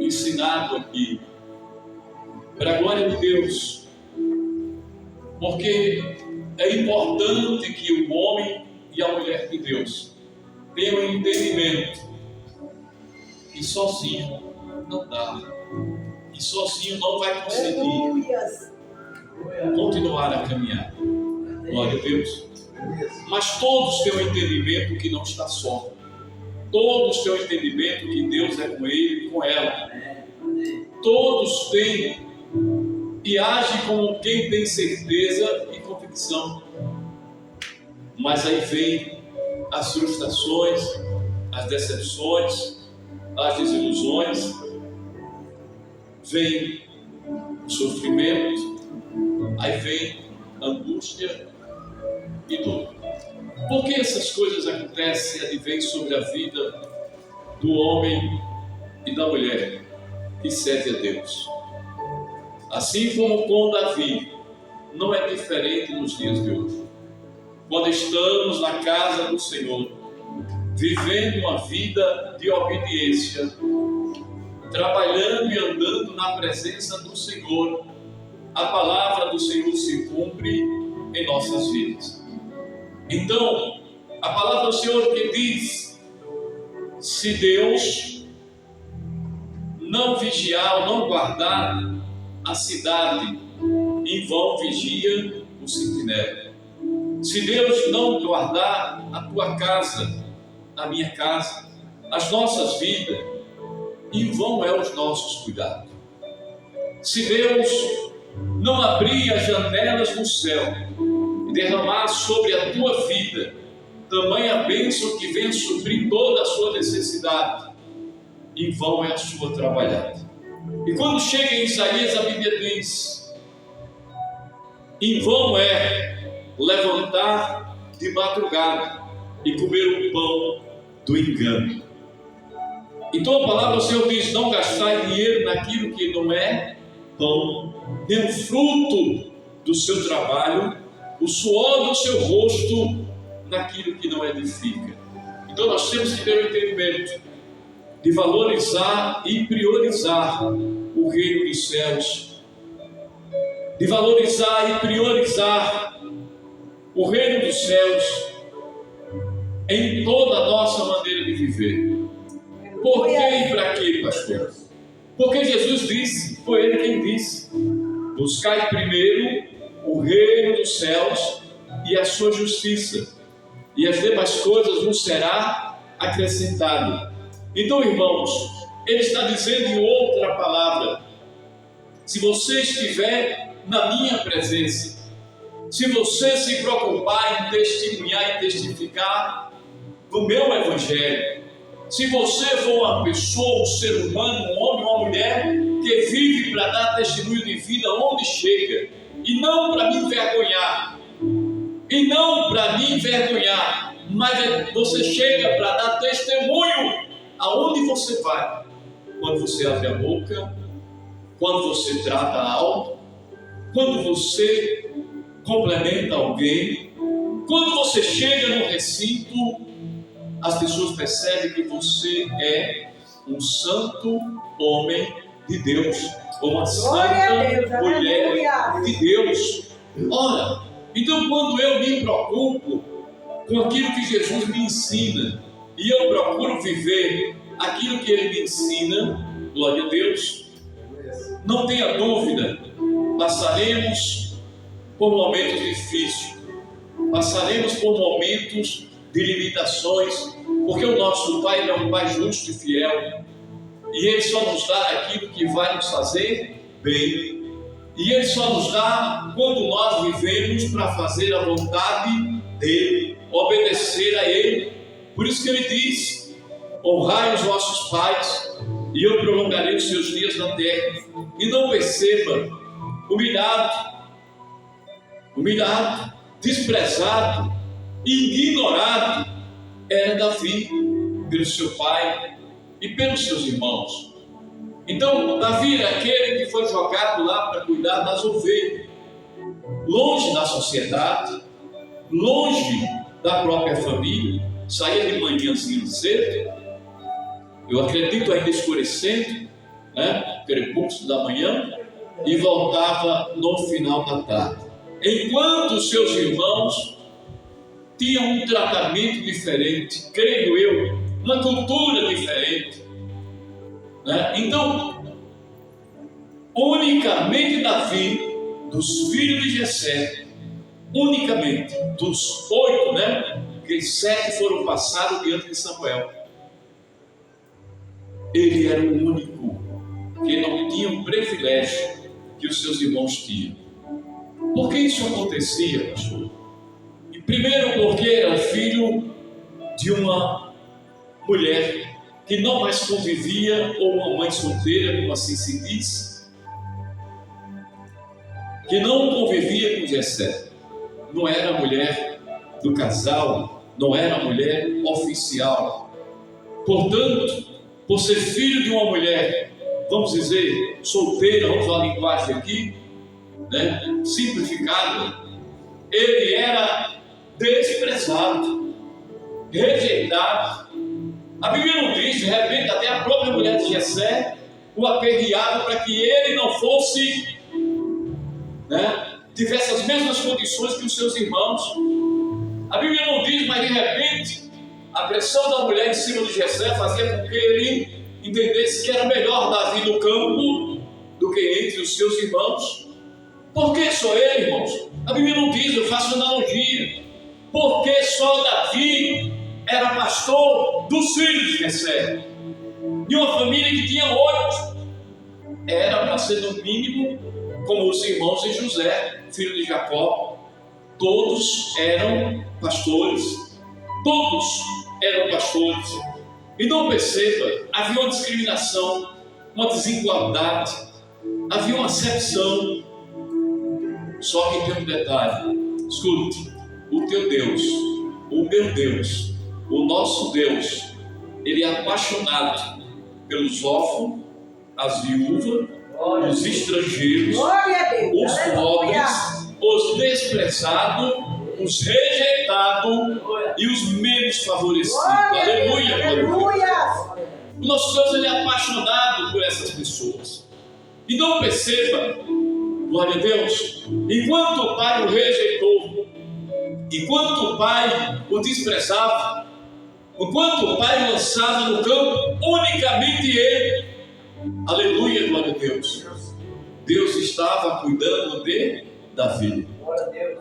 ensinado aqui, para a glória de Deus, porque é importante que o homem e a mulher de Deus tenham um entendimento que sozinho não dá, que sozinho não vai conseguir continuar a caminhar. Glória a Deus. Mas todos têm um entendimento que não está só. Todos têm um entendimento que Deus é com ele e com ela. Todos têm e agem como quem tem certeza e convicção. Mas aí vem as frustrações, as decepções, as desilusões, vem o sofrimento, aí vem angústia e dor. Por que essas coisas acontecem e advêm sobre a vida do homem e da mulher que serve a Deus? Assim como com Davi, não é diferente nos dias de hoje. Quando estamos na casa do Senhor, vivendo uma vida de obediência, trabalhando e andando na presença do Senhor, a palavra do Senhor se cumpre em nossas vidas. Então, a palavra do Senhor que diz: se Deus não vigiar ou não guardar a cidade, em vão vigia o sentinela. Se Deus não guardar a tua casa, a minha casa, as nossas vidas, em vão é os nossos cuidados. Se Deus não abrir as janelas do céu e derramar sobre a tua vida tamanha bênção que venha suprir toda a sua necessidade, em vão é a sua trabalhada. E quando chega em Isaías, a Bíblia diz: em vão é levantar de madrugada e comer o pão do engano. Então a palavra do Senhor diz: não gastai dinheiro naquilo que não é pão, nem o fruto do seu trabalho, o suor do seu rosto naquilo que não edifica. Então nós temos que ter o entendimento de valorizar e priorizar o reino dos céus, de valorizar e priorizar o reino dos céus em toda a nossa maneira de viver. Por que e para quê, pastor? Porque Jesus disse, foi Ele quem disse: buscai primeiro o reino dos céus e a sua justiça, e as demais coisas vos será acrescentado. Então, irmãos, Ele está dizendo em outra palavra: se você estiver na minha presença, se você se preocupar em testemunhar e testificar do meu evangelho, se você for uma pessoa, um ser humano, um homem ou uma mulher que vive para dar testemunho de vida onde chega, e não para me envergonhar, mas você chega para dar testemunho aonde você vai, quando você abre a boca, quando você trata algo, quando você complementa alguém, quando você chega no recinto, as pessoas percebem que você é um santo homem de Deus, ou uma santa mulher de Deus. Ora, então quando eu me preocupo com aquilo que Jesus me ensina, e eu procuro viver aquilo que Ele me ensina, glória a Deus, não tenha dúvida, passaremos por momentos difíceis, passaremos por momentos de limitações, porque o nosso Pai é um Pai justo e fiel, e Ele só nos dá aquilo que vai nos fazer bem, e Ele só nos dá quando nós vivemos para fazer a vontade dEle, obedecer a Ele. Por isso que Ele diz: honrai os vossos pais, e eu prolongarei os seus dias na terra. E não perceba, humilhado, desprezado, ignorado era Davi pelo seu pai e pelos seus irmãos. Então Davi era aquele que foi jogado lá para cuidar das ovelhas, longe da sociedade, longe da própria família. Saía de manhãzinha cedo, eu acredito ainda escurecendo, né, crepúsculo da manhã, e voltava no final da tarde. Enquanto os seus irmãos tinham um tratamento diferente, creio eu, uma cultura diferente, né? Então, unicamente Davi, dos filhos de Jessé, unicamente dos 8, né? Que 7 foram passados diante de Samuel. Ele era o único que não tinha o privilégio que os seus irmãos tinham. Por que isso acontecia, pastor? E primeiro porque era filho de uma mulher que não mais convivia, ou uma mãe solteira, como assim se diz, que não convivia com Jessé. Não era a mulher do casal, não era a mulher oficial. Portanto, por ser filho de uma mulher, vamos dizer, solteira, vamos usar a linguagem aqui, né, simplificada, ele era desprezado, rejeitado. A Bíblia não diz, de repente, até a própria mulher de Jessé o aperreava para que ele não fosse, né, tivesse as mesmas condições que os seus irmãos. A Bíblia não diz, mas de repente a pressão da mulher em cima de Jessé fazia com que ele entendesse que era melhor Davi no campo do que entre os seus irmãos. Por que só ele, irmãos? A Bíblia não diz, eu faço analogia. Porque só Davi era pastor dos filhos de Jessé, de uma família que tinha 8. Era para ser no mínimo como os irmãos de José, filho de Jacó. Todos eram pastores. Todos eram pastores. E não perceba, havia uma discriminação, uma desigualdade, havia uma acepção. Só que tem um detalhe, escute, o teu Deus, o meu Deus, o nosso Deus, ele é apaixonado pelos órfãos, as viúvas, os estrangeiros, os pobres, os desprezados, os rejeitados e os menos favorecidos. Aleluia, aleluia. O nosso Deus, ele é apaixonado por essas pessoas. Então perceba, glória a Deus, enquanto o pai o rejeitou, enquanto o pai o desprezava, enquanto o pai o lançava no campo, unicamente ele, aleluia, glória a Deus, Deus estava cuidando de Davi.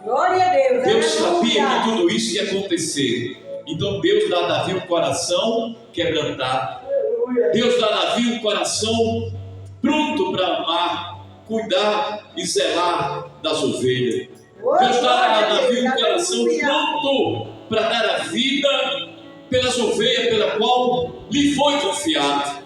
Glória a Deus. Deus sabia que tudo isso ia acontecer. Então Deus dá a Davi um coração quebrantado. Deus dá a Davi um coração pronto para amar, cuidar e zelar das ovelhas. Deus dá a Davi um coração pronto para dar a vida pelas ovelhas pela qual lhe foi confiado.